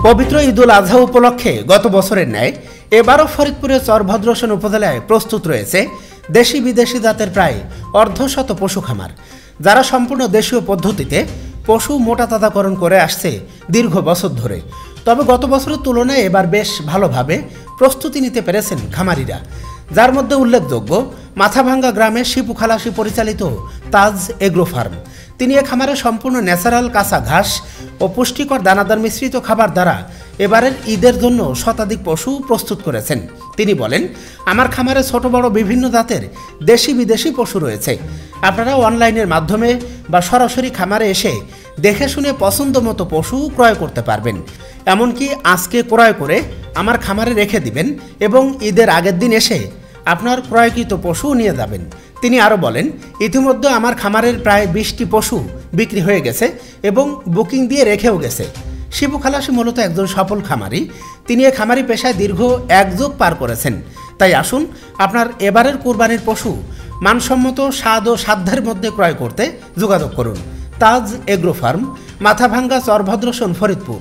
পবিত্র ঈদুল আজহা উপলক্ষে গত বছরের ন্যায় এবারও ফরিদপুরের চরভদ্রসন উপজেলায় প্রস্তুত রয়েছে দেশি বিদেশি জাতের প্রায় অর্ধশত পশু খামার, যারা সম্পূর্ণ দেশীয় পদ্ধতিতে পশু মোটাতাজাকরণ করে আসছে দীর্ঘ বছর ধরে। তবে গত বছরের তুলনায় এবার বেশ ভালোভাবে প্রস্তুতি নিতে পেরেছেন খামারিরা, যার মধ্যে উল্লেখযোগ্য মাথাভাঙ্গা গ্রামের শিপু খালাসি পরিচালিত তাজ এগ্রো ফার্ম। তিনি এ খামারে সম্পূর্ণ ন্যাচারাল কাঁচা ঘাস ও পুষ্টিকর দানাদার মিশ্রিত খাবার দ্বারা এবারের ঈদের জন্য শতাধিক পশু প্রস্তুত করেছেন। তিনি বলেন, আমার খামারে ছোট বড় বিভিন্ন জাতের দেশি বিদেশি পশু রয়েছে। আপনারা অনলাইনের মাধ্যমে বা সরাসরি খামারে এসে দেখে শুনে পছন্দ মতো পশু ক্রয় করতে পারবেন। এমনকি আজকে ক্রয় করে আমার খামারে রেখে দিবেন এবং ঈদের আগের দিন এসে আপনার ক্রয়কৃত পশু নিয়ে যাবেন। তিনি আরও বলেন, ইতিমধ্যে আমার খামারের প্রায় 20টি পশু বিক্রি হয়ে গেছে এবং বুকিং দিয়ে রেখেও গেছে। শিপু খালাসি মূলত একজন সফল খামারি। তিনি এ খামারি পেশায় দীর্ঘ 1 যুগ পার করেছেন। তাই আসুন আপনার এবারের কুরবানির পশু মানসম্মত স্বাদ ও সাধ্যের মধ্যে ক্রয় করতে যোগাযোগ করুন। তাজ এগ্রো ফার্ম, মাথাভাঙ্গা, চরভদ্রসন, ফরিদপুর।